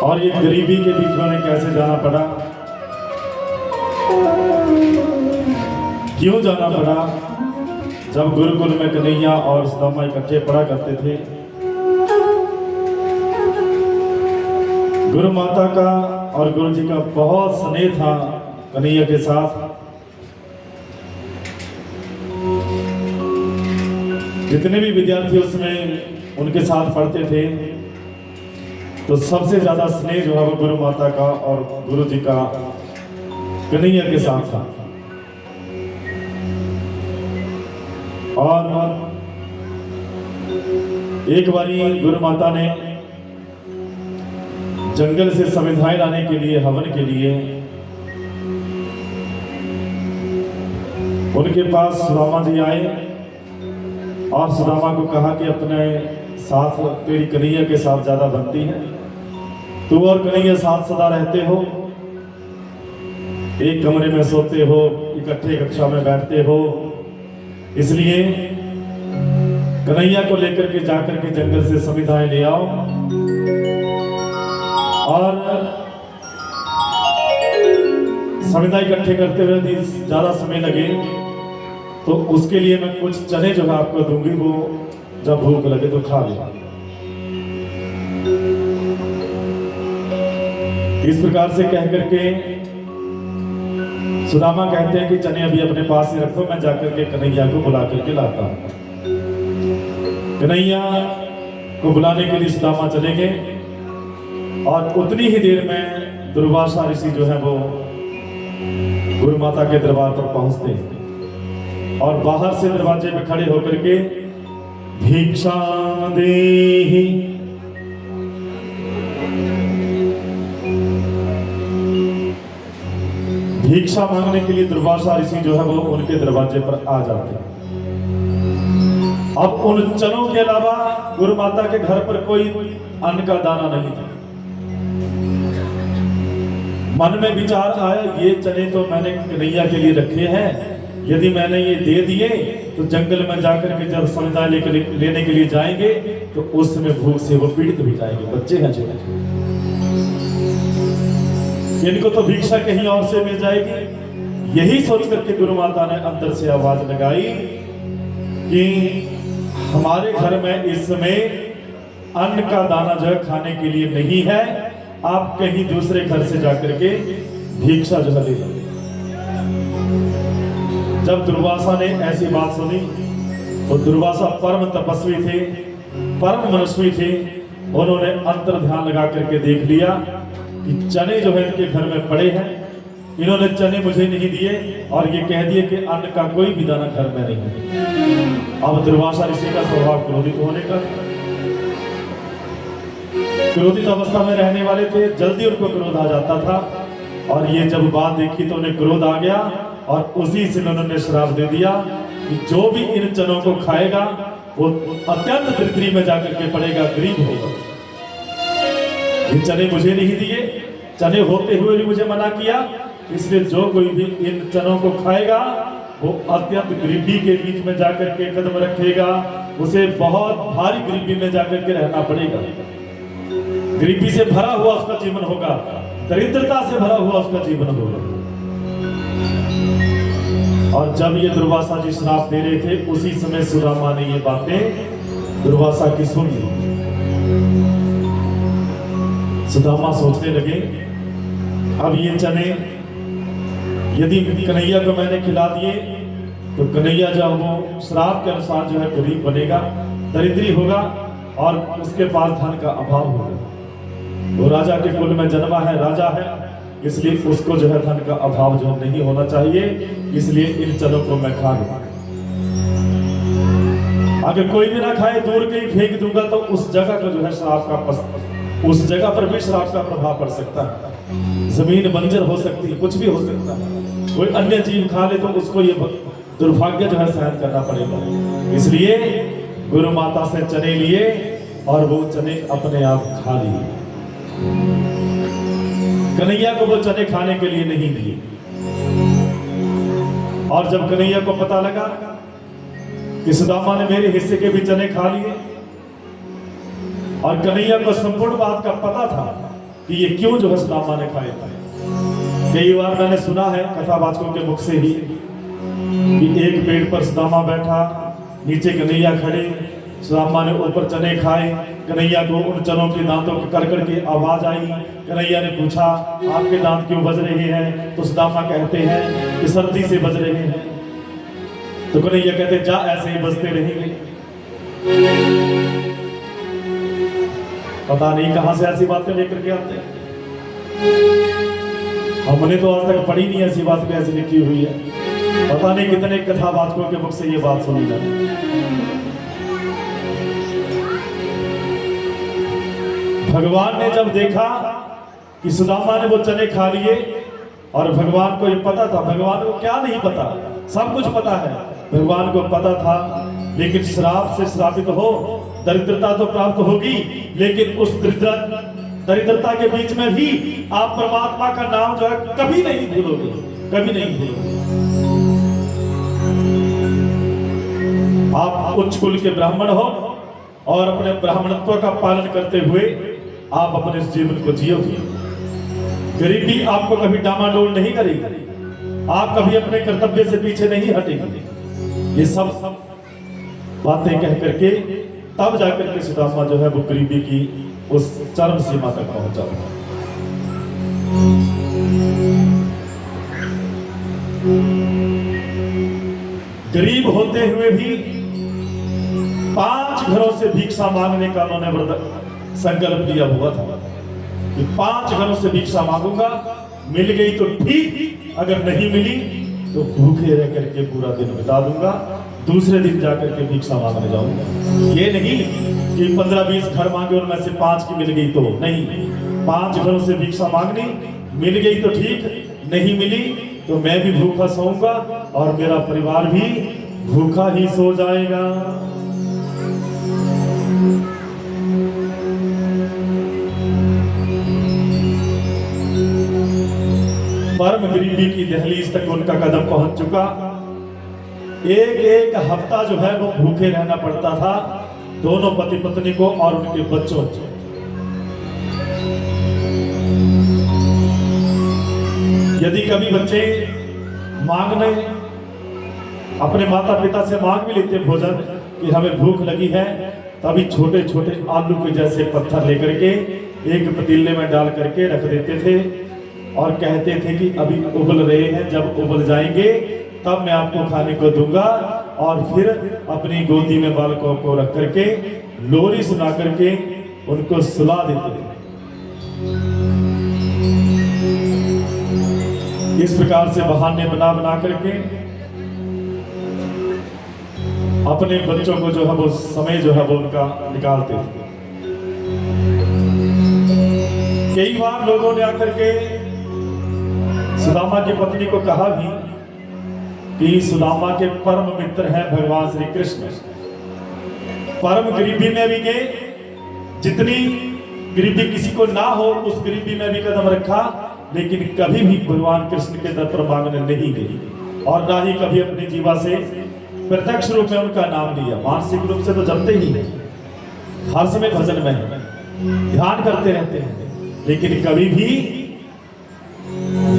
और ये गरीबी के बीच में कैसे जाना पड़ा, क्यों जाना पड़ा। जब गुरुकुल में कन्हैया और सुदामा इकट्ठे पढ़ा करते थे, गुरु माता का और गुरु जी का बहुत स्नेह था कन्हैया के साथ। जितने भी विद्यार्थी उसमें उनके साथ पढ़ते थे, तो सबसे ज्यादा स्नेह जो है वो गुरु माता का और गुरु जी का कन्हैया के साथ था। और एक बारी गुरु माता ने जंगल से समिधाएं लाने के लिए, हवन के लिए उनके पास सुदामा जी आए और सुदामा को कहा कि अपने साथ तेरी कन्हैया के साथ ज्यादा बनती है, तू और कन्हैया साथ सदा रहते हो, एक कमरे में सोते हो, इकट्ठे कक्षा में बैठते हो, इसलिए कन्हैया को लेकर के जाकर के जंगल से समिधाएं ले आओ और समिधा इकट्ठे करते हुए यदि ज्यादा समय लगे तो उसके लिए मैं कुछ चने जो है आपको दूंगी, वो जब भूख लगे तो खा ले। इस प्रकार से कह करके सुदामा कहते हैं कि चने अभी अपने पास ही रखो, मैं जाकर के कन्हैया को बुला करके लाता हूं। कन्हैया को बुलाने के लिए सुदामा चले गए और उतनी ही देर में दुर्वासा ऋषि जो है वो गुरु माता के दरबार पर पहुंचते हैं और बाहर से दरवाजे पे खड़े होकर के भिक्षा देहि, भिक्षा मांगने के लिए दुर्वासा ऋषि जो है वो उनके दरवाजे पर आ जाते हैं। अब उन चनों के अलावा गुरु माता के घर पर कोई अन्न का दाना नहीं था। मन में विचार आया, ये चने तो मैंने कन्हैया के लिए रखे हैं, यदि मैंने ये दे दिए तो जंगल में जाकर के जब समुदाय लेने के लिए जाएंगे तो उस समय भूख से वो पीड़ित भी जाएंगे, बच्चे हैं छोटे, इनको तो भिक्षा कहीं और से मिल जाएगी। यही सोच करके गुरु माता ने अंदर से आवाज लगाई कि हमारे घर में इस समय अन्न का दाना जो है खाने के लिए नहीं है, आप कहीं दूसरे घर से जाकर के भिक्षा जो है ले लो। जब दुर्वासा ने ऐसी बात सुनी तो दुर्वासा परम तपस्वी थे, परम मनस्वी थे, उन्होंने अंतर ध्यान लगा करके देख लिया कि चने जो है इनके घर में पड़े हैं, इन्होंने चने मुझे नहीं दिए और ये कह दिए कि अन्न का कोई भी दाना घर में नहीं है। अब दुर्वासा ऋषि का स्वभाव क्रोधित होने का, क्रोधित अवस्था में रहने वाले थे, जल्दी उनको क्रोध आ जाता था और ये जब बात देखी तो उन्हें क्रोध आ गया और उसी से उन्होंने श्राप दे दिया कि जो भी इन चनों को खाएगा वो अत्यंत दरिद्री में जाकर के पड़ेगा, गरीब होगा। ये चने मुझे नहीं दिए, चने होते हुए भी मुझे मना किया, इसलिए जो कोई भी इन चनों को खाएगा वो अत्यंत गरीबी के बीच में जाकर के कदम रखेगा, उसे बहुत भारी गरीबी में जाकर के रहना पड़ेगा। गरीबी से भरा हुआ उसका जीवन होगा, दरिद्रता से भरा हुआ उसका जीवन होगा। और जब ये दुर्वासा जी श्राप दे रहे थे, उसी समय सुदामा ने ये बातें दुर्वासा की सुन ली। सुदामा सोचने लगे, अब ये चने यदि कन्हैया को मैंने खिला दिए तो कन्हैया जो वो श्राप के अनुसार जो है गरीब बनेगा, दरिद्री होगा और उसके पास धन का अभाव होगा। वो राजा के कुल में जन्मा है, राजा है, इसलिए उसको जो है धन का अभाव जो नहीं होना चाहिए, इसलिए इन चनों को मैं खा लूं। अगर कोई भी ना खाए, दूर कहीं फेंक दूंगा तो उस जगह का जो है श्राप का उस जगह पर भी श्राप का प्रभाव पड़ सकता है, जमीन बंजर हो सकती है, कुछ भी हो सकता है। कोई अन्य जीव खा ले तो उसको ये दुर्भाग्य जो है सहन करना पड़ेगा। इसलिए गुरु माता से चने लिए और वो चने अपने आप खा लिए। कन्हैया को वो चने खाने के लिए नहीं दिए। और जब कन्हैया को पता लगा कि सुदामा ने मेरे हिस्से के भी चने खा लिए और कन्हैया को संपूर्ण बात का पता था कि ये क्यों जो है सुदामा ने खाए थे। कई बार मैंने सुना है कथावाचकों के मुख से ही कि एक पेड़ पर सुदामा बैठा, नीचे कन्हैया खड़े, सुदामा ने ऊपर चने खाए, कन्हैया को उन चनों के दांतों के कड़कड़ की आवाज आई। कन्हैया ने पूछा आपके दांत क्यों बज रहे हैं? तो सुदामा कहते हैं कि सर्दी से बज रहे हैं। तो कन्हैया कहते जा ऐसे ही बजते रहेंगे। पता नहीं कहां से ऐसी बातें लेकर के आते हैं। हमने तो आज तक पढ़ी नहीं ऐसी बात कैसे लिखी हुई है। पता नहीं कितने कथावाचकों के मुख से ये बात सुनी जाती। भगवान ने जब देखा कि सुदामा ने वो चने खा लिए, और भगवान को ये पता था, भगवान को क्या नहीं पता, सब कुछ पता है, भगवान को पता था। लेकिन श्राप से श्रापित हो, दरिद्रता तो प्राप्त होगी, लेकिन उस दरिद्रता के बीच में भी आप परमात्मा का नाम जो है कभी नहीं भूलोगे, कभी नहीं भूलोगे। आप उच्च कुल के ब्राह्मण हो और अपने ब्राह्मणत्व का पालन करते हुए आप अपने इस जीवन को जियोगे। गरीबी आपको कभी डामाडोल नहीं करेगी, आप कभी अपने कर्तव्य से पीछे नहीं हटेंगे। ये सब बातें कह करके तब जाकर के सुदामा जो है वो गरीबी की उस चरम सीमा तक पहुंचा। गरीब होते हुए भी 5 घरों से भिक्षा मांगने का उन्होंने संकल्प लिया हुआ था कि 5 घरों से भिक्षा मांगूंगा, मिल गई तो ठीक, अगर नहीं मिली तो भूखे रह करके पूरा दिन बिता दूंगा, दूसरे दिन जाकर के भिक्षा मांगने जाऊंगा। ये नहीं कि 15-20 घर मांगे उनमें से 5 की मिल गई तो नहीं, 5 घरों से भिक्षा मांगनी, मिल गई तो ठीक, नहीं मिली तो मैं भी भूखा सोऊंगा और मेरा परिवार भी भूखा ही सो जाएगा। परम गरीबी की दहलीज तक उनका कदम पहुंच चुका। एक हफ्ता जो है वो भूखे रहना पड़ता था, दोनों पति पत्नी को और उनके बच्चों को। यदि कभी बच्चे मांगने अपने माता पिता से मांग भी लेते भोजन कि हमें भूख लगी है, तभी छोटे छोटे आलू के जैसे पत्थर लेकर के एक पतीले में डाल करके रख देते थे और कहते थे कि अभी उबल रहे हैं, जब उबल जाएंगे तब मैं आपको खाने को दूंगा। और फिर अपनी गोदी में बालकों को रख करके लोरी सुना करके उनको सुला देते थे। इस प्रकार से बहाने बना बना करके अपने बच्चों को जो है वो समय जो है वो उनका निकालते थे। कई बार लोगों ने आकर के सुदामा की पत्नी को कहा भी कि सुदामा के परम मित्र हैं भगवान श्री कृष्ण। परम गरीबी में भी गए, जितनी गरीबी किसी को ना हो उस गरीबी में भी कदम रखा, लेकिन कभी भी भगवान कृष्ण के दर पर मांगने नहीं गई और ना ही कभी अपनी जीवा से प्रत्यक्ष रूप में उनका नाम लिया। मानसिक रूप से तो जपते ही है, हर समय भजन में ध्यान करते रहते हैं, लेकिन कभी भी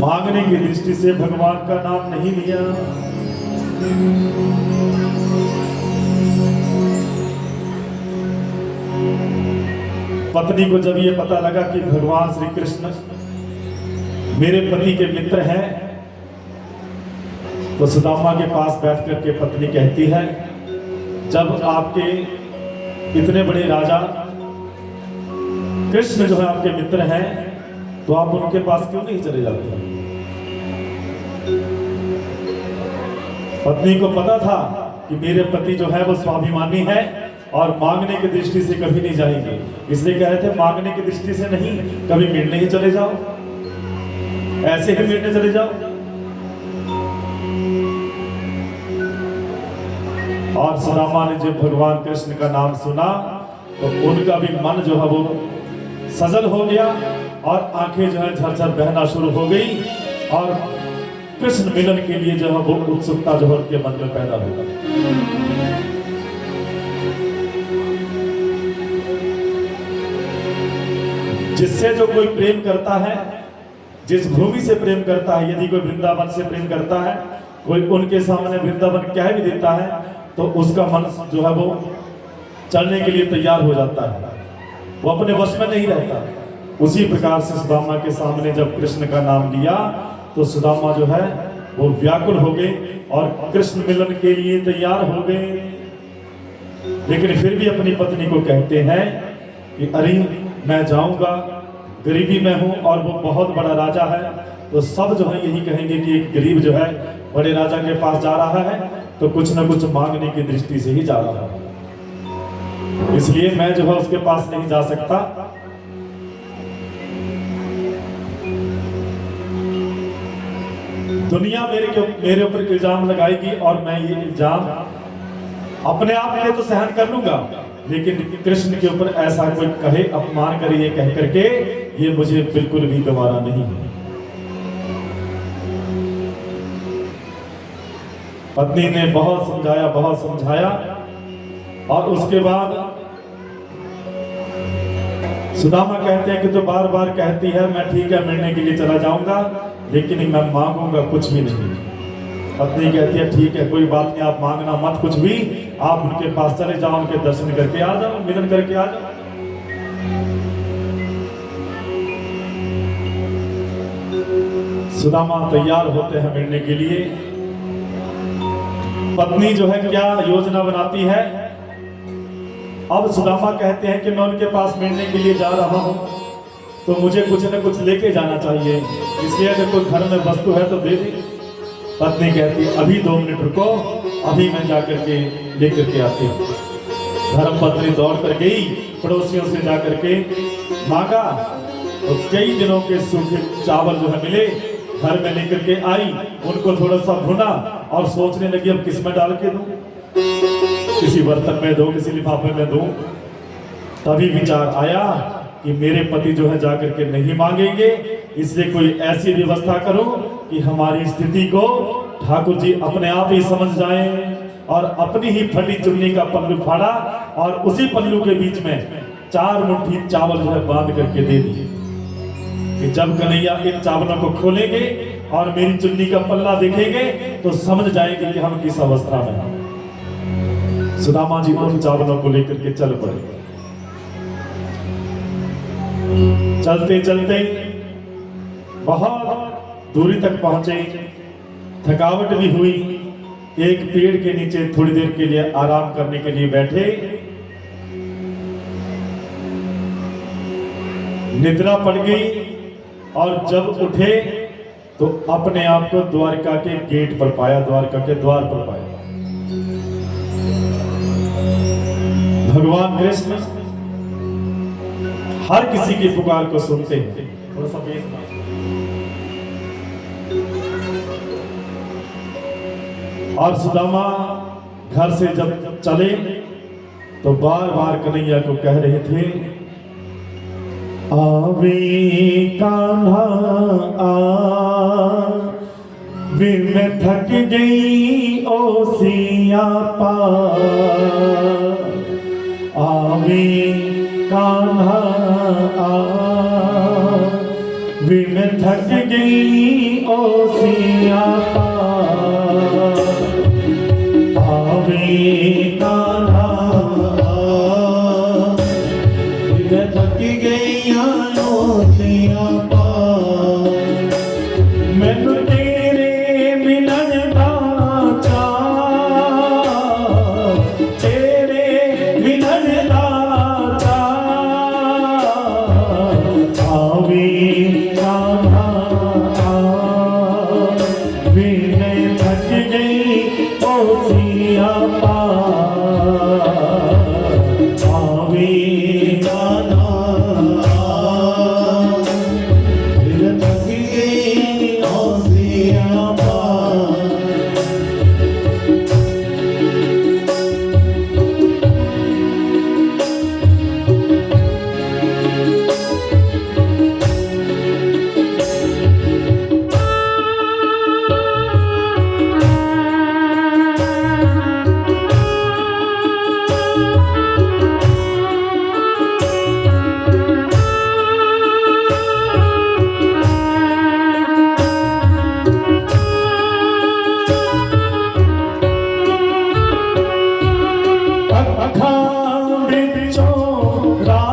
मांगने की दृष्टि से भगवान का नाम नहीं लिया। पत्नी को जब ये पता लगा कि भगवान श्री कृष्ण मेरे पति के मित्र हैं, तो सुदामा के पास बैठ करके पत्नी कहती है, जब आपके इतने बड़े राजा कृष्ण जो है आपके मित्र हैं, तो आप उनके पास क्यों नहीं चले जाते? पत्नी को पता था कि मेरे पति जो है वो स्वाभिमानी है और मांगने की दृष्टि से कभी नहीं जाएंगे, इसलिए कह रहे थे मांगने की दृष्टि से नहीं, कभी मिलने ही चले जाओ, ऐसे ही मिलने चले जाओ। और सुदामा ने जब भगवान कृष्ण का नाम सुना तो उनका भी मन जो है वो सजल हो गया और आंखें जो है झरझर बहना शुरू हो गई और कृष्ण मिलन के लिए जो है वो उत्सुकता जो है उनके मन में पैदा होगा। जिससे जो कोई प्रेम करता है, जिस भूमि से प्रेम करता है, यदि कोई वृंदावन से प्रेम करता है, कोई उनके सामने वृंदावन कह भी देता है, तो उसका मन जो है वो चलने के लिए तैयार हो जाता है, वो अपने वश में नहीं रहता। उसी प्रकार से सुदामा के सामने जब कृष्ण का नाम लिया तो सुदामा जो है वो व्याकुल हो गए और कृष्ण मिलन के लिए तैयार हो गए। लेकिन फिर भी अपनी पत्नी को कहते हैं कि अरे मैं जाऊंगा, गरीबी में हूं और वो बहुत बड़ा राजा है, तो सब जो है यही कहेंगे कि एक गरीब जो है बड़े राजा के पास जा रहा है तो कुछ ना कुछ मांगने की दृष्टि से ही जा रहा है, इसलिए मैं जो है उसके पास नहीं जा सकता। दुनिया मेरे ऊपर इल्जाम लगाएगी और मैं ये इल्जाम अपने आप में तो सहन कर लूंगा, लेकिन कृष्ण के ऊपर ऐसा कोई कहे, अपमान करे ये कह करके, ये मुझे बिल्कुल भी गवारा नहीं है। पत्नी ने बहुत समझाया और उसके बाद सुदामा कहते हैं कि तो बार बार कहती है मैं ठीक है मिलने के लिए चला जाऊंगा, लेकिन मैं मांगूंगा कुछ भी नहीं। पत्नी कहती है ठीक है कोई बात नहीं, आप मांगना मत कुछ भी, आप उनके पास चले जाओ, उनके दर्शन करके आ जाओ, मिलन करके आ जाओ। सुदामा तैयार होते हैं मिलने के लिए। पत्नी जो है क्या योजना बनाती है, अब सुदामा कहते हैं कि मैं उनके पास मिलने के लिए जा रहा हूं तो मुझे कुछ न कुछ लेके जाना चाहिए, इसलिए अगर कोई घर में वस्तु है तो दे दे। पत्नी कहती है अभी 2 मिनट रुको, अभी मैं जाकर के लेकर के आती हूँ। धर्मपत्नी दौड़ कर गई, पड़ोसियों से जाकर के मांगा तो कई दिनों के सूखे चावल जो है मिले, घर में लेकर के आई, उनको थोड़ा सा भुना और सोचने लगी अब किस में डाल के दूं, किसी बर्तन में दूं, किसी लिफाफे में दूं। तभी विचार आया कि मेरे पति जो है जाकर के नहीं मांगेंगे, इसलिए कोई ऐसी व्यवस्था करो कि हमारी स्थिति को ठाकुर जी अपने आप ही समझ जाएं। और अपनी ही फटी चुन्नी का पल्लू फाड़ा और उसी पल्लू के बीच में 4 मुट्ठी चावल जो है बांध करके दे दिए कि जब कन्हैया इन चावलों को खोलेंगे और मेरी चुन्नी का पल्ला देखेंगे तो समझ जाएंगे कि हम किस अवस्था में हैं। सुदामा जी उन चावलों को लेकर के चल पड़े। चलते चलते बहुत दूरी तक पहुंचे, थकावट भी हुई, एक पेड़ के नीचे थोड़ी देर के लिए आराम करने के लिए बैठे। निद्रा पड़ गई और जब उठे तो अपने आप को द्वारका के गेट पर पाया, द्वारका के द्वार पर पाया। भगवान कृष्ण हर किसी की पुकार को सुनते हैं। थोड़ा सा और सुदामा घर से जब चले तो बार बार कन्हैया को कह रहे थे आवे कान्हा आवे मैं थक गई ओ सिया पार, आवे कान्हा आवे मैं थक गई ओ सिया पार, आवे कान्हा आवे थक गई मैनू तेरे मिलन दा चाऽ, तेरे मिलन दा चाऽ, आवे कान्हा आवे मैं थक गई ओ सिया पार, आवे कान्हा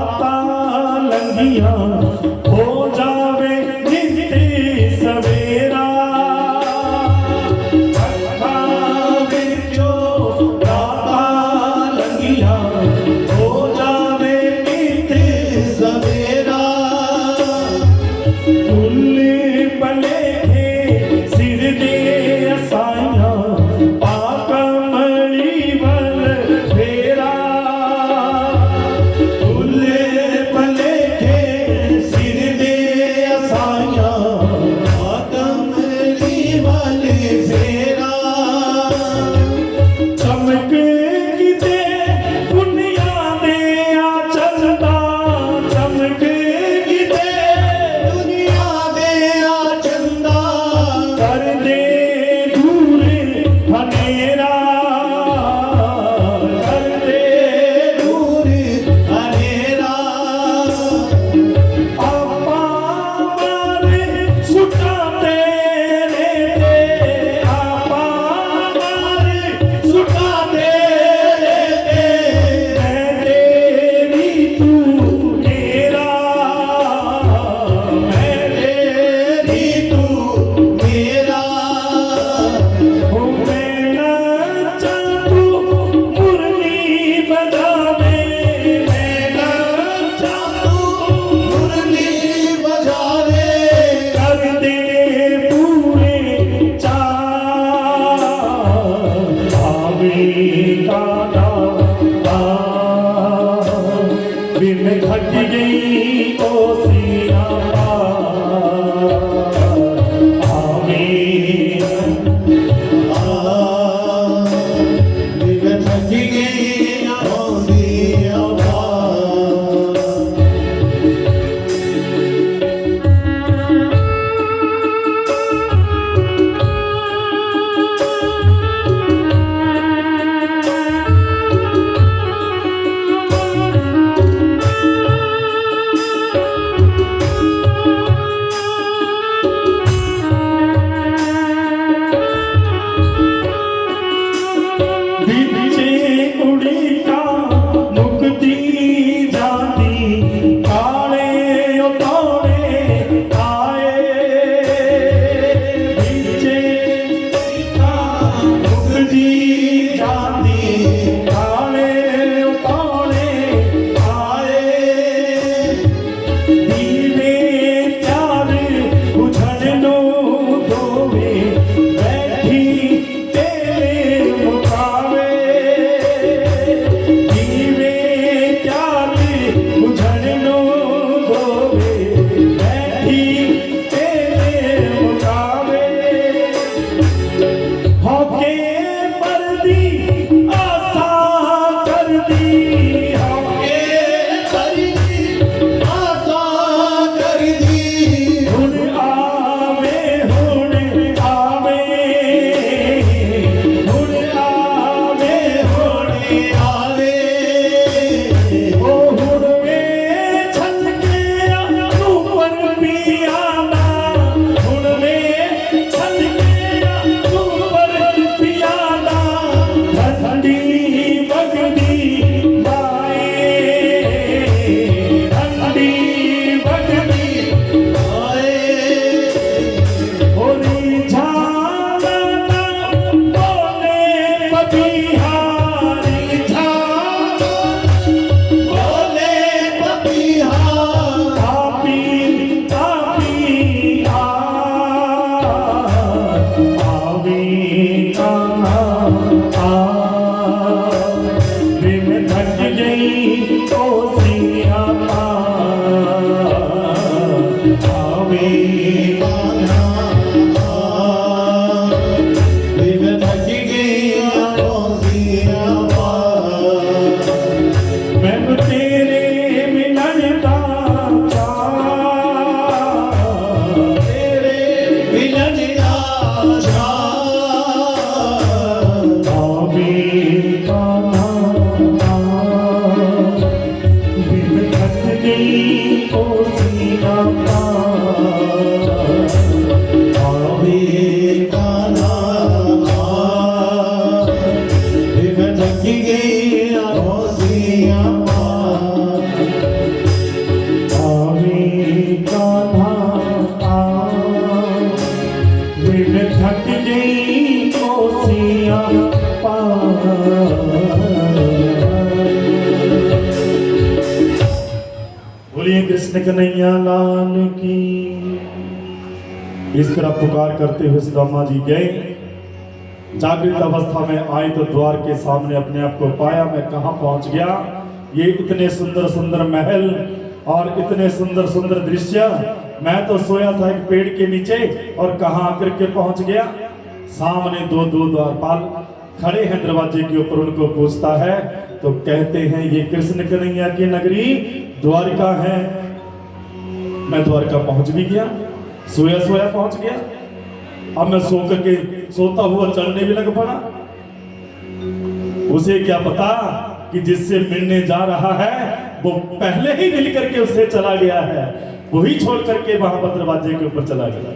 राता लंघिया हो जावे नित्य सवेरा अखां विचो राता लंघिया हो जावे नित्य सवेरा भुल्ले भलेखे सिर दे असाइयां पाक मणि वल फेरा भुल्ले भलेखे सिर दे असाइयां पाक मणि वल फेरा चमक किते दुनिया दे आ चलदा चमक किते दुनिया दे आ चंदा कर दे दूर हनेरा कर दे दूर हनेरा आपा मारे सुटा तेरे ते आपा मारे सुटा तेरे ते मैं तेरी तू मेरा मैं तेरी तू मेरा हो मैं नाचा तू मुरली बजावे मैं नाचा तू मुरली बजावे कर दे पूरे चाँद आवे काटा बिन थक गई ओ सिया आवे बिन थक गई ओ सिया बिचे उड़ीका मुक्ति जाती काले उतारे आए बिचे उड़ीका मुक्ति जाती काले उतारे आए दीवे प्यार बुझनो दोवे बैठी तेरे मुकावे दीवे प्यार बुझनो दोवे बैठी तेरे मुकावे होके परदी आशा कर दी होके परदी आशा कर दी हुण आवे हुण आवे हुण आवे हुण आवे ओ हुण वे छलके तू पर पियाना हुण वे छलके तू पर पियाना ठंडी बगदी माए ठंडी बगदी माए होली झालना बोले पपिहारी झालना बोले पपिहारी तापी तापी आवे कहाँ बिन थक गई ओ सिया आवे बिन थक गई ओ सिया मैं तेरे मिलन का तेरे मिलन का आवे कहाँ बिन थक गई ओ सिया बोलिए कृष्ण कन्हैया लाल की। इस तरह पुकार करते हुए सुदामा जी गए। जागृत अवस्था में आए तो द्वार के सामने अपने आप को पाया, मैं कहाँ पहुंच गया। ये इतने सुंदर सुंदर महल और इतने सुंदर सुंदर दृश्य, मैं तो सोया था एक पेड़ के नीचे और कहाँ आकर के पहुंच गया। सामने दो द्वारपाल खड़े हैं दरवाजे के ऊपर, उनको पूछता है तो कहते हैं ये कृष्ण कन्हैया की नगरी द्वारका है। मैं द्वारका पहुंच भी गया, सोया सोया पहुंच गया। अब मैं सो करके सोता हुआ चलने भी लग पड़ा। उसे क्या पता कि जिससे मिलने जा रहा है वो पहले ही मिल करके उससे चला गया है, वही छोड़ करके वहां पर दरवाजे के ऊपर चला गया।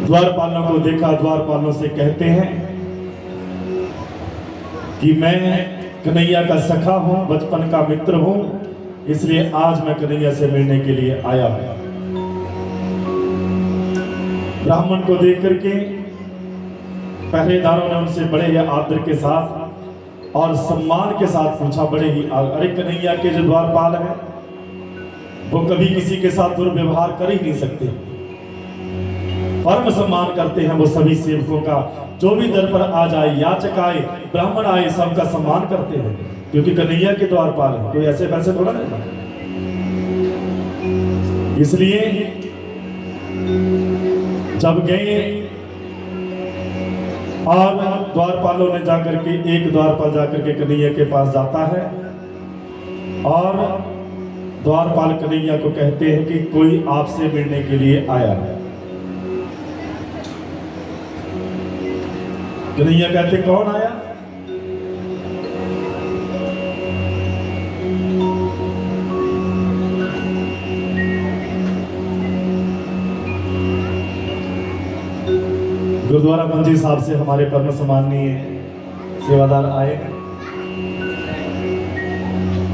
द्वारपालों को देखा, द्वारपालों से कहते हैं कि मैं कन्हैया का सखा हूं, बचपन का मित्र हूं, इसलिए आज मैं कन्हैया से मिलने के लिए आया हूं। ब्राह्मण को देख करके पहरेदारों ने उनसे बड़े ही आदर के साथ और सम्मान के साथ पूछा, बड़े ही अरे कन्हैया के जो द्वारपाल है वो कभी किसी के साथ दुर्व्यवहार कर ही नहीं सकते, परम सम्मान करते हैं वो सभी सेवकों का। जो भी दर पर आ जाए, याचक आए, ब्राह्मण आए, सबका सम्मान करते हैं, क्योंकि कन्हैया के द्वारपाल है, कोई ऐसे वैसे थोड़ा नहीं। इसलिए जब गए और द्वारपालों ने जाकर के, एक द्वारपाल जाकर के कन्हैया के पास जाता है और द्वारपाल कन्हैया को कहते हैं कि कोई आपसे मिलने के लिए आया है। कन्हैया कहते कौन आया। गुरुद्वारा मंजी साहब से हमारे परम सम्माननीय सेवादार आए,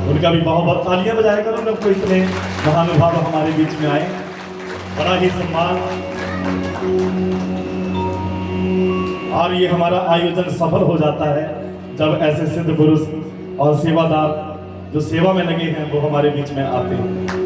उनका भी बहुत बहुत तालियां बजाया करो लोग को, इतने महानुभाव हमारे बीच में आए, बड़ा ही सम्मान। और ये हमारा आयोजन सफल हो जाता है जब ऐसे सिद्ध पुरुष और सेवादार जो सेवा में लगे हैं वो हमारे बीच में आते हैं।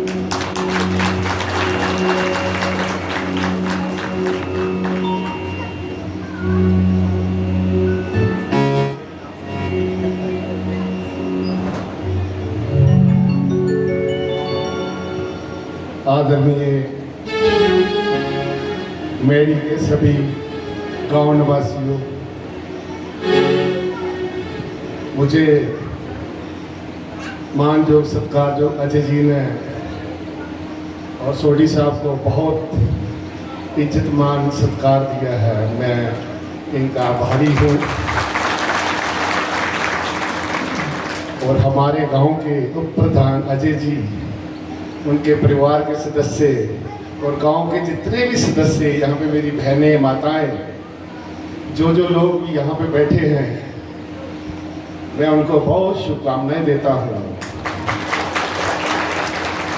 आदरणीय मेरी के सभी गांव निवासियों, मुझे मान जो सत्कार जो अजय जी ने और सोडी साहब को बहुत इज्जत मान सत्कार दिया है, मैं इनका आभारी हूँ। और हमारे गांव के उप प्रधान अजय जी, उनके परिवार के सदस्य और गांव के जितने भी सदस्य, यहाँ पे मेरी बहनें, माताएं, जो लोग यहाँ पे बैठे हैं, मैं उनको बहुत शुभकामनाएं देता हूँ।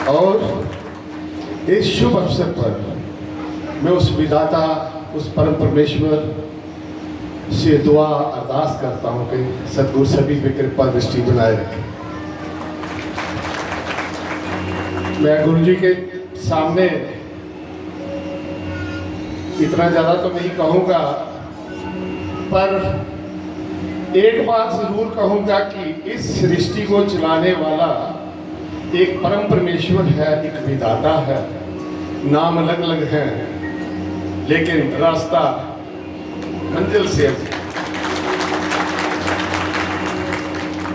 और इस शुभ अवसर पर मैं उस विधाता, उस परम परमेश्वर से दुआ अरदास करता हूँ कि सद्गुरु सभी पे कृपा दृष्टि बनाए रखें। मैं गुरु जी के सामने इतना ज़्यादा तो नहीं कहूँगा, पर एक बात ज़रूर कहूँगा कि इस सृष्टि को चलाने वाला एक परम परमेश्वर है, एक विधाता है। नाम अलग अलग हैं लेकिन रास्ता मंजिल से।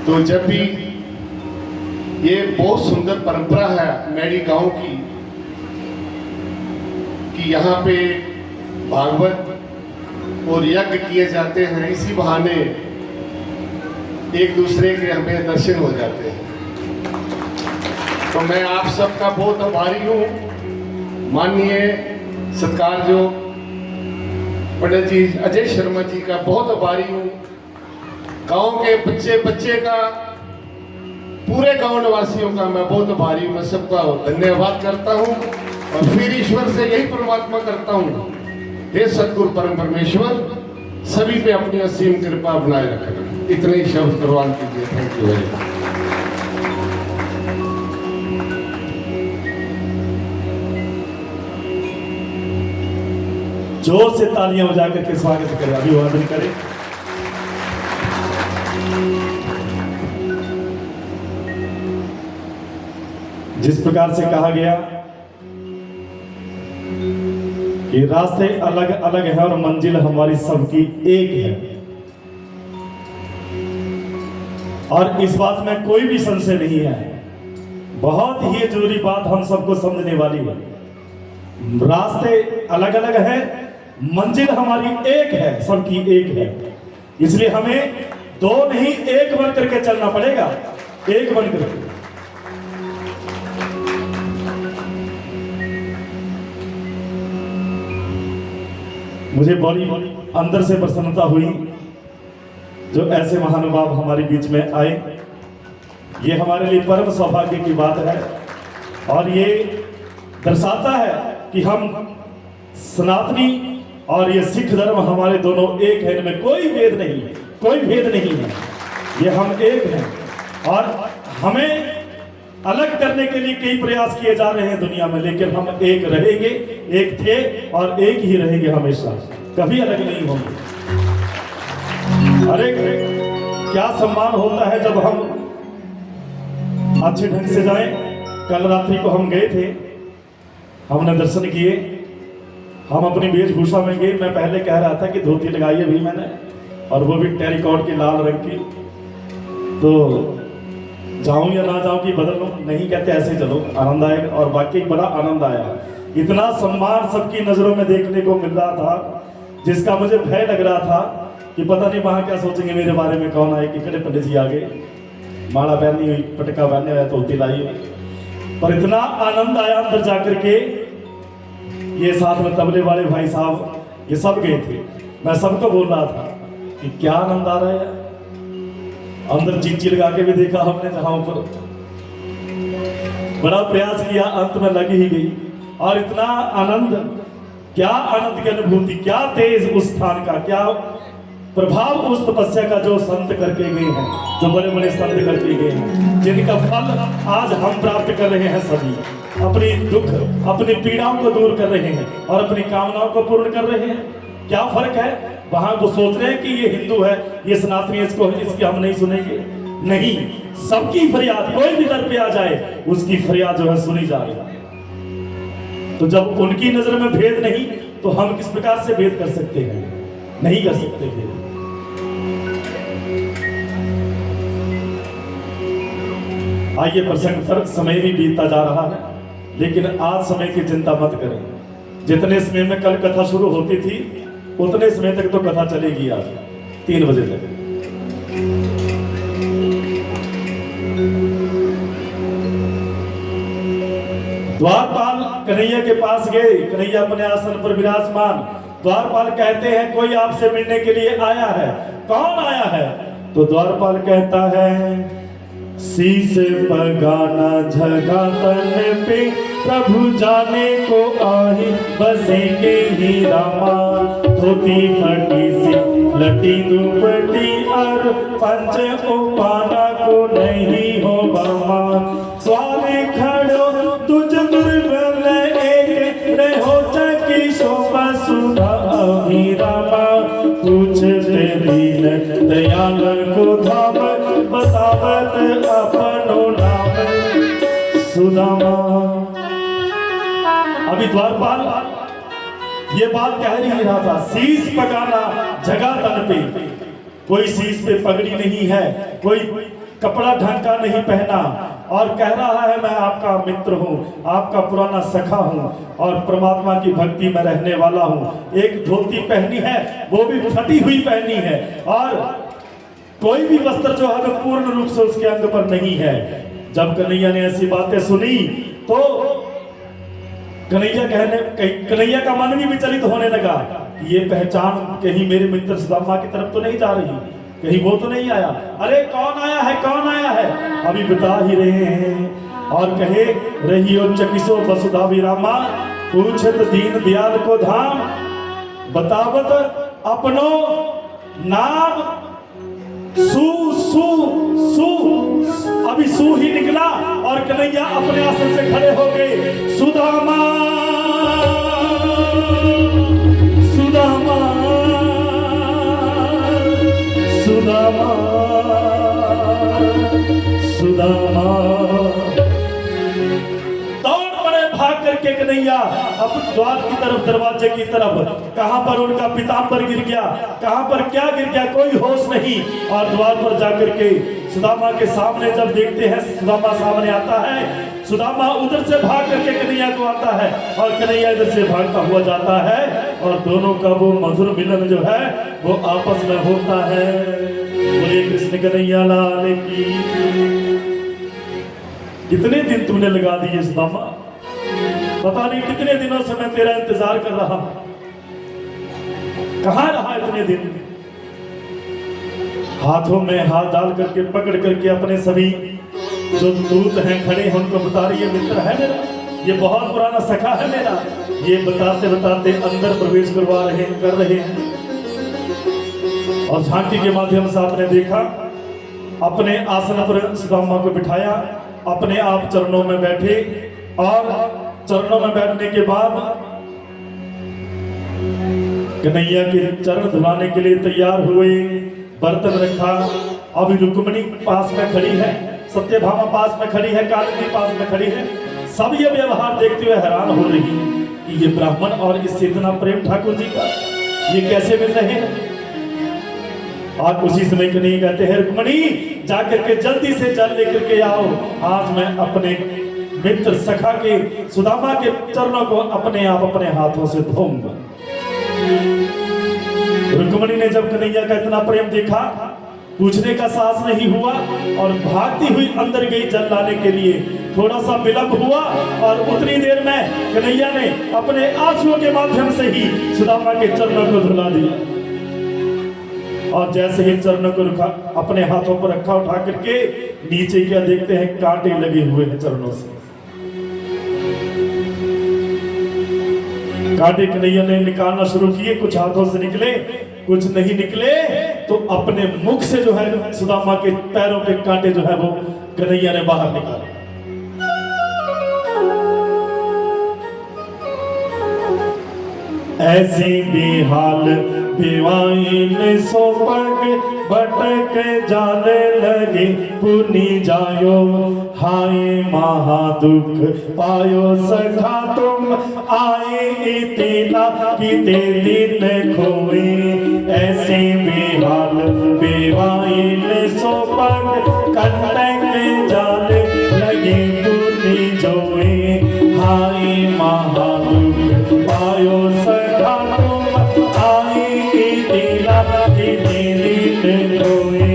तो जब भी ये बहुत सुंदर परंपरा है मेरी गांव की कि यहाँ पे भागवत और यज्ञ किए जाते हैं, इसी बहाने एक दूसरे के हमें दर्शन हो जाते हैं। तो मैं आप सबका बहुत आभारी हूँ। माननीय सत्कार जो पंडित जी अजय शर्मा जी का बहुत आभारी हूँ। गांव के बच्चे बच्चे का, पूरे गांव निवासियों का मैं बहुत आभारी हूँ। मैं सबका धन्यवाद करता हूँ और फिर ईश्वर से यही परमात्मा करता हूँ, हे सतगुरु परम परमेश्वर सभी पे अपनी असीम कृपा बनाए रखना। इतने ही शब्द प्रवान कीजिए। Thank you very much. जोर से तालियां बजा करके स्वागत करें, अभिवादन करें। जिस प्रकार से कहा गया कि रास्ते अलग अलग है और मंजिल हमारी सबकी एक है, और इस बात में कोई भी संशय नहीं है। बहुत ही जरूरी बात हम सबको समझने वाली है। रास्ते अलग अलग है, मंजिल हमारी एक है, सबकी एक है। इसलिए हमें दो नहीं एक बन करके चलना पड़ेगा, एक बन करके। मुझे बड़ी अंदर से प्रसन्नता हुई जो ऐसे महानुभाव हमारे बीच में आए। ये हमारे लिए परम सौभाग्य की बात है और ये दर्शाता है कि हम सनातनी और ये सिख धर्म हमारे दोनों एक है, इनमें कोई भेद नहीं, कोई भेद नहीं है। ये हम एक हैं और हमें अलग करने के लिए कई प्रयास किए जा रहे हैं दुनिया में, लेकिन हम एक रहेंगे, एक थे और एक ही रहेंगे हमेशा, कभी अलग नहीं होंगे। अरे क्या सम्मान होता है जब हम अच्छे ढंग से जाएं। कल रात्रि को हम गए थे, हमने दर्शन किए, हम अपनी वेशभूषा में गए। मैं पहले कह रहा था कि धोती लगाई है भी मैंने, और वो भी टेरिकॉट की लाल रंग की, तो जाऊं या ना जाऊं कि बदल लूं, नहीं कहते ऐसे चलो, आनंद आएगा। और वाकई बड़ा आनंद आया, इतना सम्मान सबकी नजरों में देखने को मिल रहा था जिसका मुझे भय लग रहा था कि पता नहीं वहां क्या सोचेंगे मेरे बारे में। कौन आए, किकड़े पंडित जी आ गए, माला पहनी हुई, पटका पहने हुआ, धोती लाई हुई। पर इतना आनंद आया अंदर जाकर के। ये साथ में तबले वाले भाई साहब ये सब गए थे, मैं सबको बोल रहा था कि क्या आनंद आ रहा है। अंदर चींची लगा के भी देखा हमने, जहां पर बड़ा प्रयास किया, अंत में लगी ही गई। और इतना आनंद, क्या आनंद की अनुभूति, क्या तेज उस स्थान का, क्या प्रभाव उस तपस्या का जो संत करके गए हैं, जो बड़े बड़े संत करके गए हैं, जिनका फल आज हम प्राप्त कर रहे हैं। सभी अपनी दुख, अपनी पीड़ाओं को दूर कर रहे हैं और अपनी कामनाओं को पूर्ण कर रहे हैं। क्या फर्क है, वहां वो सोच रहे हैं कि ये हिंदू है, ये सनातनी, इसको इसकी हम नहीं सुनेंगे। नहीं, सबकी फरियाद, कोई भी दर पे आ जाए उसकी फरियाद जो है सुनी जा रही है। तो जब उनकी नजर में भेद नहीं, तो हम किस प्रकार से भेद कर सकते हैं? नहीं कर सकते भेद। आइए प्रसंग पर, समय भी बीतता जा रहा है, लेकिन आज समय की चिंता मत करें। जितने समय में कल कथा शुरू होती थी उतने समय तक तो कथा चलेगी, आज 3 बजे तक। द्वारपाल कन्हैया के पास गए, कन्हैया अपने आसन पर विराजमान। द्वारपाल कहते हैं कोई आपसे मिलने के लिए आया है। कौन आया है? तो द्वारपाल कहता है शीश पगाना झगा तन पे, प्रभु जाने को आही बसेंगे ही रामा। धोती फटी सी लटी दुपट्टी और पंच उपाना को नहीं हो बामा। स्वामी खड़ो तुझ दुर्बल एक रहो चकी शोभा सुधा अभिरामा। पूछते दीन दयाल को धाम बतावत अपनो नाम सुदामा। अभी द्वारपाल ये बात कह नहीं रहा था, शीश पगाना जगह तन पे। कोई शीश पे पगड़ी नहीं है, कोई कपड़ा ढंग का नहीं पहना, और कह रहा है मैं आपका मित्र हूँ, आपका पुराना सखा हूँ और परमात्मा की भक्ति में रहने वाला हूँ। एक धोती पहनी है, वो भी फटी हुई पहनी है, और कोई भी वस्त्र जो है पूर्ण रूप से उसके अंग पर नहीं है। जब कन्हैया ने ऐसी बातें सुनी तो कन्हैया का मन भी विचलित होने लगा कि ये पहचान कहीं मेरे मित्र सुदामा की तरफ तो नहीं जा रही, कहीं वो तो नहीं आया। अरे कौन आया है, कौन आया है? अभी बता ही रहे हैं। और कहे रहियो चकिसो वसुधा विरामा, पूछत दीन दयाल को धाम, बतावत अपनो नाम सू सू सू। अभी सू ही निकला और कन्हैया अपने आसन से खड़े हो गए। सुदामा कन्हैया अब द्वार की तरफ, दरवाजे की तरफ, कहां पर उनका पीताम्बर गिर गया, कहां पर क्या गिर गया, कोई होश नहीं। और द्वार पर जाकर के सुदामा के सामने जब देखते हैं, सुदामा सामने आता है, सुदामा उधर से भाग करके कन्हैया को आता है और कन्हैया इधर से भागता हुआ जाता है और दोनों का वो मधुर मिलन जो है वो आपस में होता है। बोले कृष्ण कन्हैया लाल की। कितने दिन तुमने लगा दिए सुदामा, पता नहीं कितने दिनों से मैं तेरा इंतजार कर रहा हूं, कहां रहा इतने दिन। हाथों में हाथ डाल करके पकड़ करके अपने सभी जो दूत हैं खड़े हैं उनको बता रही है मित्र है मेरा, ये बहुत पुराना सखा है मेरा। ये बताते बताते अंदर प्रवेश करवा रहे हैं, कर रहे हैं। और झांकी के माध्यम से आपने देखा, अपने आसन पर सुदामा को बिठाया, अपने आप चरणों में बैठे और चरणों में बैठने के बाद कन्हैया के चरण धुलाने के लिए तैयार हुए, बर्तन रखा। अभी रुक्मिणी पास में खड़ी है, सत्यभामा पास में खड़ी है, कालिंदी पास में खड़ी है। सब ये व्यवहार देखते हुए हैरान हो रही कि ये ब्राह्मण और इससे इतना प्रेम ठाकुर जी का, ये कैसे मिल रहे हैं। और उसी समय कन्हैया कहते हैं रुक्मिणी जाकर के जल्दी से जल लेकर के आओ, आज मैं अपने मित्र सखा के सुदामा के चरणों को अपने आप अपने हाथों से धोऊंगा। रुक्मिणी ने जब कन्हैया का इतना प्रेम देखा, पूछने का साहस नहीं हुआ और भागती हुई अंदर गई जल लाने के लिए। थोड़ा सा विलंब हुआ और उतनी देर में कन्हैया ने अपने आंसुओं के माध्यम से ही सुदामा के चरणों को धुला दिया। और जैसे ही चरणों को रखा, अपने हाथों पर रखा, उठा करके नीचे क्या देखते हैं, कांटे लगे हुए हैं चरणों से। कांटे कन्हैया ने निकालना शुरू किए, कुछ हाथों से निकले, कुछ नहीं निकले, तो अपने मुख से जो है सुदामा के पैरों के कांटे जो है वो कन्हैया ने बाहर निकाले। ऐसी बेहाल बेवाइन सोपग भटक जाने लगे, पुनी जायो हाय महादुख पायो सखा तुम आए इतना किते दिन खोए। ऐसे बेहाल बेवाइन सोपग भटक जाने लगे, पुनी जोए हाय महादुख पायो सखा तुम आए इतना किते दिन खोए।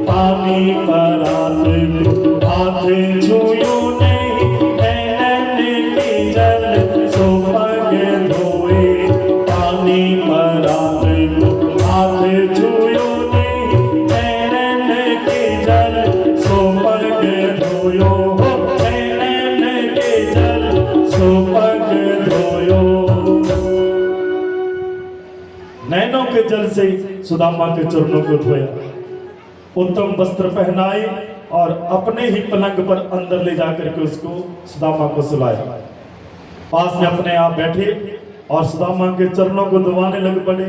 पानी परात हाथ छुयो नहीं, नैन के जल सोपग धोए। पानी परात हाथ छुयो नहीं, नैन के जल सोपग धोयो, नैन के जल सोपग धोयो। नैनों के जल से सुदामा के चरणों को धोया, उत्तम वस्त्र पहनाए और अपने ही पलंग पर अंदर ले जाकर के उसको सुदामा को सुलाया। पास में अपने आप बैठे और सुदामा के चरणों को दबाने लग पड़े।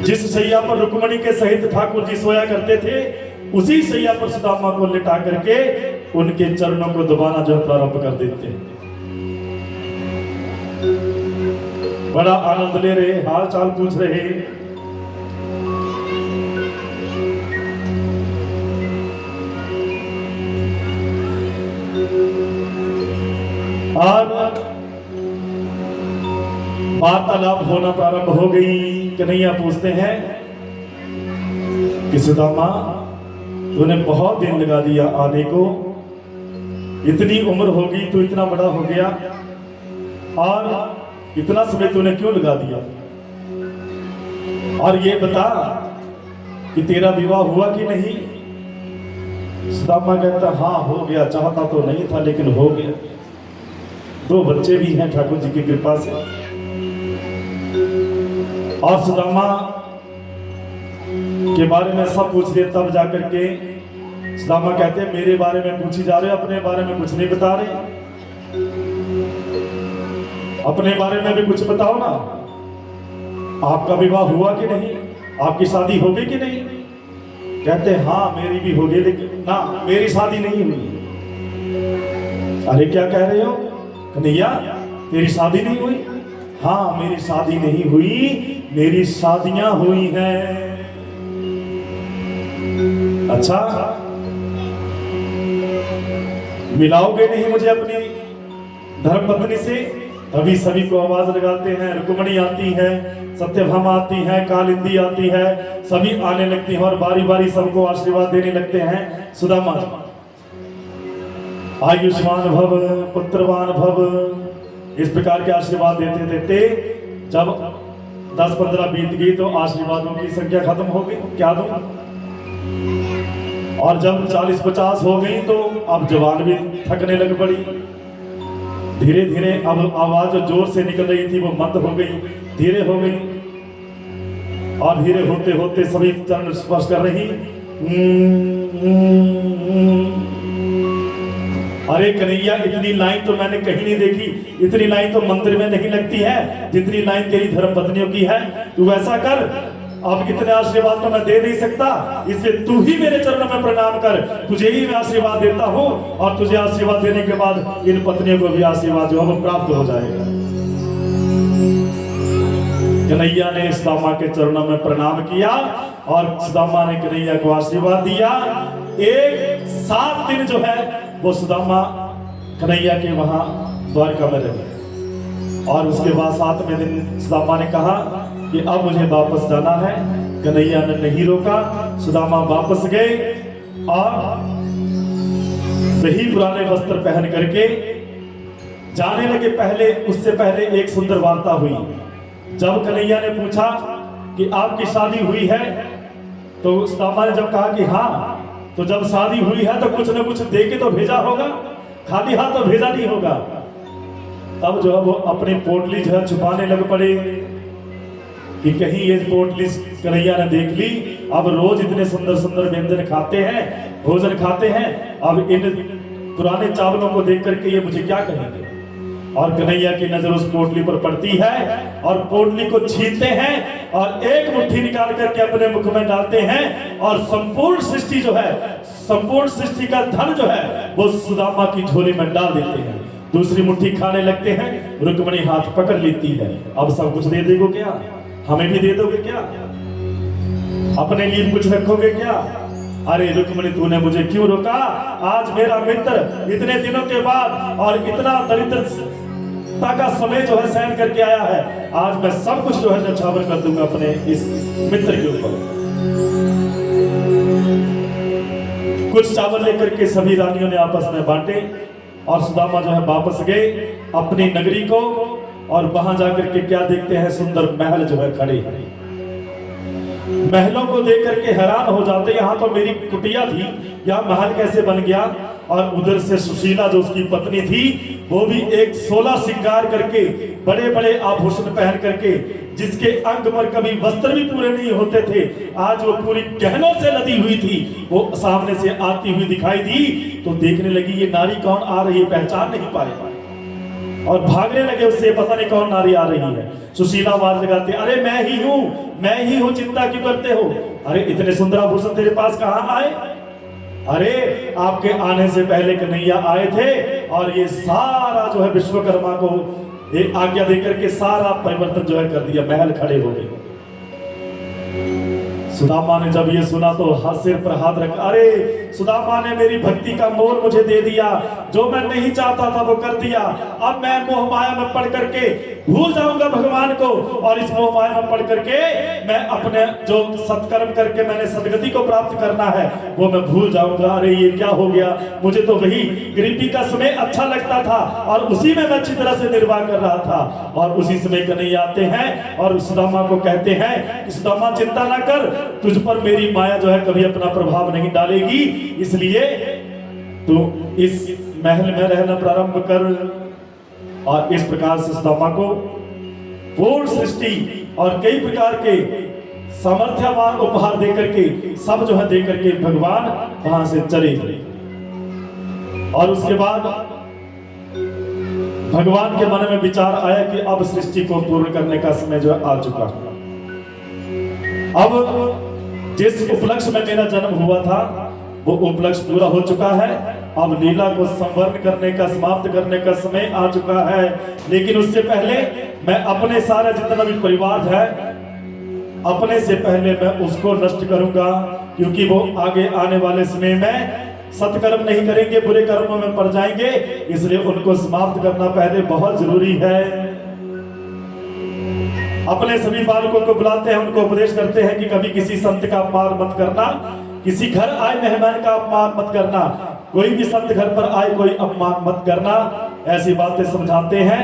जिस सैया पर रुक्मिणी के सहित ठाकुर जी सोया करते थे, उसी सैया पर सुदामा को लिटा करके उनके चरणों को दबाना जो प्रारंभ कर देते। बड़ा आनंद ले रहे, हाल चाल पूछ रहे। और वार्तालाप होना प्रारंभ हो गई। कन्हैया पूछते हैं कि सुदामा तूने बहुत दिन लगा दिया आने को, इतनी उम्र होगी, तू इतना बड़ा हो गया और इतना समय तूने क्यों लगा दिया। और ये बता कि तेरा विवाह हुआ कि नहीं। सुदामा कहता हाँ हो गया, चाहता तो नहीं था लेकिन हो गया। 2 बच्चे भी हैं ठाकुर जी की कृपा से। और सुदामा के बारे में सब पूछ रहे, तब जाकर के सुदामा कहते हैं मेरे बारे में पूछी जा रहे हो, अपने बारे में कुछ नहीं बता रहे। अपने बारे में भी कुछ बताओ ना, आपका विवाह हुआ कि नहीं। आपकी शादी होगी कि नहीं? कहते हाँ मेरी भी होगी, लेकिन ना मेरी शादी नहीं हुई। अरे क्या कह रहे हो कन्हैया, तेरी शादी नहीं हुई? हाँ मेरी शादी नहीं हुई, मेरी शादियां हुई हैं। अच्छा, मिलाओगे नहीं मुझे अपनी धर्मपत्नी से? तभी सभी को आवाज लगाते हैं, रुक्मणी आती है, सत्यभामा आती है, कालिंदी आती है, सभी आने लगती हैं और बारी बारी सबको आशीर्वाद देने लगते हैं। सुदामा आयुष्मान भव पुत्रवान भव, इस प्रकार के आशीर्वाद देते देते जब 10-15 बीत गई तो आशीर्वादों की संख्या खत्म हो गई। क्या दूं? और जब 40-50 हो गई तो अब जवान भी थकने लग पड़ी। धीरे धीरे अब आवाज जो जोर से निकल रही थी वो मंद हो गई, धीरे हो गई, और धीरे होते होते सभी चरण स्पर्श कर रही। अरे कन्हैया, इतनी लाइन तो मैंने कहीं नहीं देखी, इतनी लाइन तो मंदिर में नहीं लगती है जितनी लाइन तेरी धर्म पत्नियों की है। तू ऐसा कर, अब इतने आशीर्वाद तो मैं दे नहीं सकता, इसलिए तू ही मेरे चरणों में प्रणाम कर, तुझे ही मैं आशीर्वाद देता हूं, और तुझे आशीर्वाद देने के बाद इन पत्नियों को भी आशीर्वाद जो है वो प्राप्त हो जाएगा। कन्हैया ने सुदामा के चरणों में प्रणाम किया और सुदामा ने कन्हैया को आशीर्वाद दिया। एक 7 दिन जो है वो सुदामा कन्हैया के वहां द्वारका में रहे, और उसके बाद 7वें दिन सुदामा ने कहा कि अब मुझे वापस जाना है। कन्हैया ने नहीं रोका, सुदामा वापस गए और वही पुराने वस्त्र पहन करके जाने लगे। पहले उससे पहले एक सुंदर वार्ता हुई। जब कन्हैया ने पूछा कि आपकी शादी हुई है, तो सुदामा ने जब कहा कि हाँ, तो जब शादी हुई है तो कुछ न कुछ दे के तो भेजा होगा, खाली हाथ तो भेजा नहीं होगा। तब जो है वो अपनी पोटली जो है छुपाने लग पड़े कि कहीं ये पोटली कन्हैया ने देख ली। अब रोज इतने सुंदर सुंदर व्यंजन खाते हैं, भोजन खाते हैं, अब इन पुराने चावलों को देख करके ये मुझे क्या कहेंगे। और कन्हैया की नजर उस पोटली पर पड़ती है और पोटली को छीनते हैं और एक मुट्ठी निकाल करके अपने मुख में डालते हैं, और संपूर्ण सृष्टि जो है, संपूर्ण सृष्टि का धन जो है वो सुदामा की झोली में डाल देते हैं। दूसरी मुट्ठी खाने लगते हैं, रुक्मणी हाथ पकड़ लेती है। अब सब कुछ दे देगो क्या? हमें भी दे दोगे क्या? अपने लिए कुछ रखोगे क्या? अरे रुक्मणी, तूने मुझे क्यों रोका? आज मेरा मित्र इतने दिनों के बाद और इतना दरिद्रता का समय जो है सहन करके आया है, आज मैं सब कुछ जो है न्यौछावर कर दूंगा अपने इस मित्र के ऊपर। कुछ चावल लेकर के सभी रानियों ने आपस में बांटे और सुदामा जो है वापस गए अपनी नगरी को, और वहां जाकर के क्या देखते हैं, सुंदर महल जो है खड़े हैं। महलों को देख करके हैरान हो जाते, यहाँ तो मेरी कुटिया थी, यहाँ महल कैसे बन गया। और उधर से सुशीला जो उसकी पत्नी थी, वो भी एक 16 श्रृंगार करके, बड़े बड़े आभूषण पहन करके, जिसके अंग पर कभी वस्त्र भी पूरे नहीं होते थे, आज वो पूरी गहनों से लदी हुई थी, वो सामने से आती हुई दिखाई दी। तो देखने लगी ये नारी कौन आ रही है, पहचान नहीं पाए और भागने लगे उससे, पता नहीं कौन नारी आ रही है। सुशीला आवाज लगाते, अरे मैं ही हूँ, चिंता क्यों करते हो? अरे इतने सुंदर आभूषण तेरे पास कहाँ आए? अरे आपके आने से पहले कन्हैया आए थे, और ये सारा जो है विश्वकर्मा को एक आज्ञा देकर के सारा परिवर्तन जो है कर दिया, महल खड़े हो गए। सुदामा ने जब ये सुना तो हाथ सिर पर हाथ रख, अरे सुदामा ने मेरी भक्ति का मोल मुझे दे दिया, जो मैं नहीं चाहता था वो कर दिया। अब मैं मोह माया में पड़ करके भूल जाऊंगा भगवान को, और इस मोह माया में पड़ करके मैं अपने जो सत्कर्म करके मैंने सदगति को प्राप्त करना है वो मैं भूल जाऊंगा। अरे ये क्या हो गया? मुझे तो वही गरीबी का समय अच्छा लगता था और उसी में मैं अच्छी तरह से निर्वाह कर रहा था। और उसी समय कन्हैया आते हैं और सुदामा को कहते हैं कि सुदामा चिंता ना कर, तुझ पर मेरी माया जो है कभी अपना प्रभाव नहीं डालेगी, इसलिए तू इस महल में रहना प्रारंभ कर। और इस प्रकार से सुदामा को पूर्ण सृष्टि और कई प्रकार के सामर्थ्यवान उपहार देकर के, सब जो है देकर के भगवान वहां से चले गए। और उसके बाद भगवान के मन में विचार आया कि अब सृष्टि को पूर्ण करने का समय जो है आ चुका है। अब जिस उपलक्ष्य में मेरा जन्म हुआ था वो उपलक्ष्य पूरा हो चुका है। अब लीला को संवर्ण करने का, समाप्त करने का समय आ चुका है। लेकिन उससे पहले मैं अपने सारा जितना भी परिवार है, अपने से पहले मैं उसको नष्ट करूंगा, क्योंकि वो आगे आने वाले समय में सत्कर्म नहीं करेंगे, बुरे कर्मों में पड़ जाएंगे। इसलिए उनको समाप्त करना पहले बहुत जरूरी है। अपने सभी बालकों को बुलाते हैं, उनको उपदेश करते हैं कि कभी किसी संत का अपमान मत करना, किसी घर आए मेहमान का अपमान मत करना, कोई भी संत घर पर आए कोई अपमान मत करना, ऐसी बातें समझाते हैं।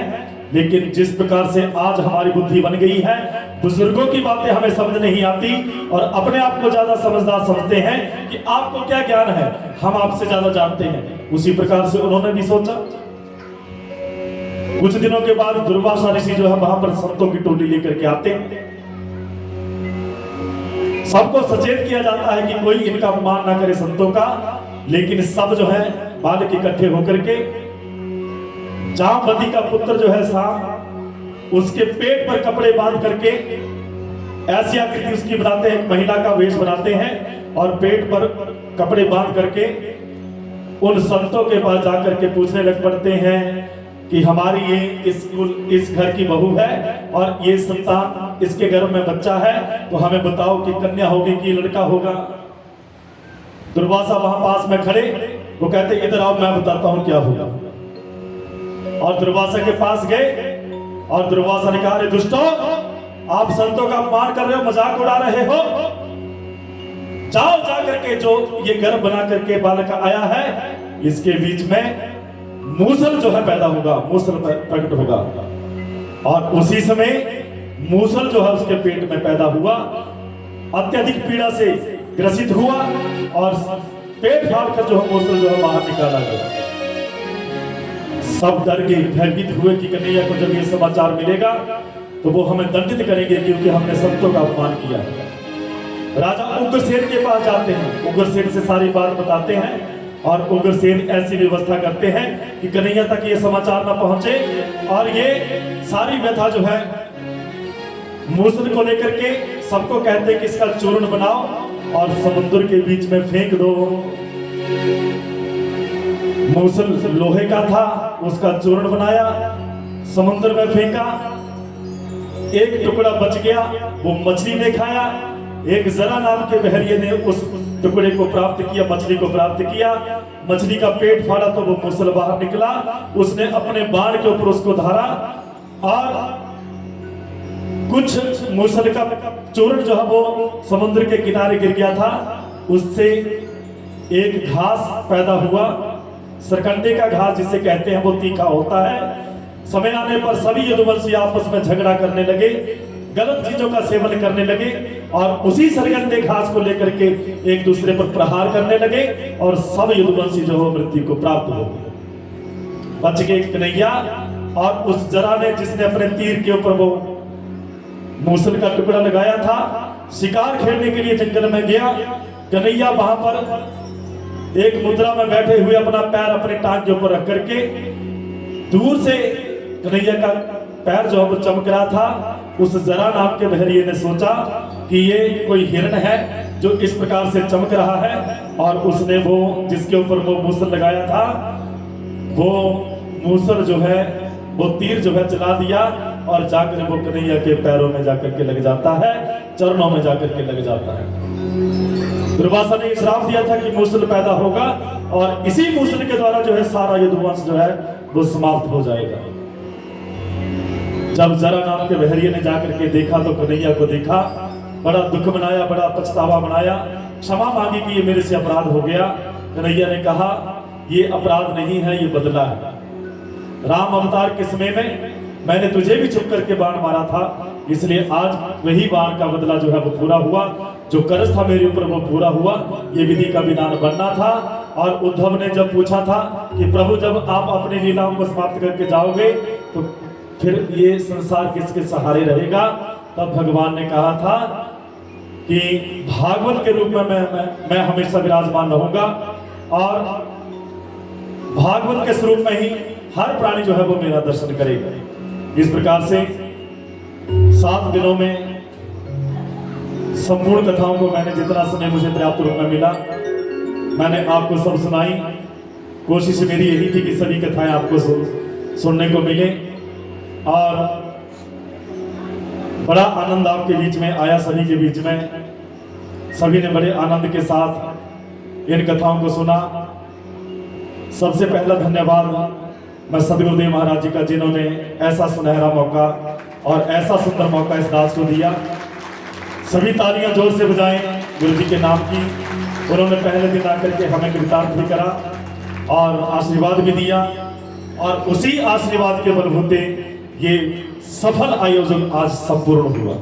लेकिन जिस प्रकार से आज हमारी बुद्धि बन गई है, बुजुर्गों की बातें हमें समझ नहीं आती और अपने आप को ज्यादा समझदार समझते हैं कि आपको क्या ज्ञान है, हम आपसे ज्यादा जानते हैं। उसी प्रकार से उन्होंने भी सोचा। कुछ दिनों के बाद दुर्वासा ऋषि जो है वहां पर संतों की टोली लेकर के आते हैं। सबको सचेत किया जाता है कि कोई इनका अपमान ना करे संतों का। लेकिन सब जो है बालक इकट्ठे होकर के जामवती का पुत्र जो है साम, उसके पेट पर कपड़े बांध करके ऐसी आकृति उसकी बनाते हैं, महिला का वेश बनाते हैं और पेट पर कपड़े बांध करके उन संतों के पास जाकर के पूछने लग पड़ते हैं कि हमारी ये इस घर की बहू है और ये संतान, इसके गर्भ में बच्चा है, तो हमें बताओ कि कन्या होगी कि लड़का होगा। दुर्वासा वहां पास में खड़े, वो कहते इधर आओ मैं बताता हूं क्या होगा। और दुर्वासा के पास गए और दुर्वासा ने कहा, अरे दुष्टों, आप संतों का अपमान कर रहे हो, मजाक उड़ा रहे हो, जाओ जाकर के जो ये गर्भ बना करके बालक आया है इसके बीच में मूसल जो है पैदा होगा, मूसल प्रकट होगा। और उसी समय मूसल जो है उसके पेट में पैदा हुआ, अत्यधिक पीड़ा से ग्रसित हुआ और पेट फाड़कर जो है मूसल जो है बाहर निकाला गया। सब डर गए, भयभीत हुए कि कन्हैया को जब ये समाचार मिलेगा तो वो हमें दंडित करेंगे क्योंकि हमने संतों का अपमान किया है। राजा उग्रसेन के पास जाते हैं, उग्रसेन से सारी बात बताते हैं और उग्रसेन ऐसी व्यवस्था करते हैं कि कन्हैया तक ये समाचार न पहुंचे। और ये सारी व्यथा जो है मूसल को लेकर के सबको कहते हैं कि इसका चूर्ण बनाओ और समुद्र के बीच में फेंक दो। मूसल लोहे का था, उसका चूर्ण बनाया, समुद्र में फेंका, एक टुकड़ा बच गया, वो मछली ने खाया। एक जरा नाम के बहरिये ने उस टुकड़े को प्राप्त किया, मछली को प्राप्त किया, मछली का पेट फाड़ा तो वो मूसल बाहर निकला। उसने अपने बाण के ऊपर उसको धारा और कुछ मूसल का चूर्ण जो है वो समुद्र के किनारे गिर गया था। उससे एक घास पैदा हुआ, सरकंडे का घास जिसे कहते हैं, वो तीखा होता है। समय आने पर सभी यदुवंशी आपस में झगड़ा करने लगे, गलत चीजों का सेवन करने लगे और उसी सरकंडे घास को लेकर के एक दूसरे पर प्रहार करने लगे और सब यदुवंशी जो हो मृत्यु को प्राप्त हो गए। बच गए कन्हैया और उस जरा ने, जिसने अपने तीर के ऊपर वो मूसल का टुकड़ा लगाया था, शिकार खेलने के लिए जंगल में गया। कन्हैया वहां पर एक मुद्रा में बैठे हुए अपना पैर अपने टांग के ऊपर रख करके दूर से कन्हैया का पैर जो है वो चमक रहा था। उस जरा नाम के बहरिये ने सोचा कि ये कोई हिरण है जो इस प्रकार से चमक रहा है और उसने वो जिसके ऊपर वो मूसल लगाया था, वो मूसल जो है वो तीर जो है चला दिया और जाकर वो कन्हैया के पैरों में जाकर के लग जाता है, चरणों में जाकर के लग जाता है। दुर्वासा ने श्राप दिया था कि मूसल पैदा होगा और इसी मूसल के द्वारा जो है सारा यदुवंश जो है वो समाप्त हो जाएगा। जब जरा नाम के बहरिये ने जाकर के देखा तो कन्हैया को देखा, बड़ा दुख मनाया, बड़ा पछतावा मनाया, क्षमा मांगी कि ये मेरे से अपराध हो गया। कन्हैया ने कहा ये अपराध नहीं है, ये बदला है। राम अवतार के समय में मैंने तुझे भी छुप करके बाण मारा था, इसलिए आज वही बाण का बदला जो है वो पूरा हुआ। जो कर्ज था मेरे ऊपर वो पूरा हुआ। ये विधि का विधान बनना था। और उद्धव ने जब पूछा था कि प्रभु जब आप अपनी लीलाओं को समाप्त करके जाओगे तो फिर ये संसार किसके सहारे रहेगा, तब भगवान ने कहा था कि भागवत के रूप में मैं हमेशा विराजमान रहूंगा और भागवत के स्वरूप में ही हर प्राणी जो है वो मेरा दर्शन करेगा। इस प्रकार से 7 दिनों में संपूर्ण कथाओं को मैंने जितना समय मुझे पर्याप्त रूप में मिला मैंने आपको सब सुनाई। कोशिश मेरी यही थी कि सभी कथाएं आपको सुनने को मिले और बड़ा आनंद आपके बीच में आया, सभी के बीच में। सभी ने बड़े आनंद के साथ इन कथाओं को सुना। सबसे पहला धन्यवाद मैं सदगुरुदेव महाराज जी का, जिन्होंने ऐसा सुनहरा मौका और ऐसा सुंदर मौका इस दास को दिया। सभी तालियां जोर से बजाएं गुरु जी के नाम की। उन्होंने पहले दिन आकर के हमें कृतार्थ भी करा और आशीर्वाद भी दिया, और उसी आशीर्वाद के बलबूते ये सफल आयोजन आज संपूर्ण हुआ।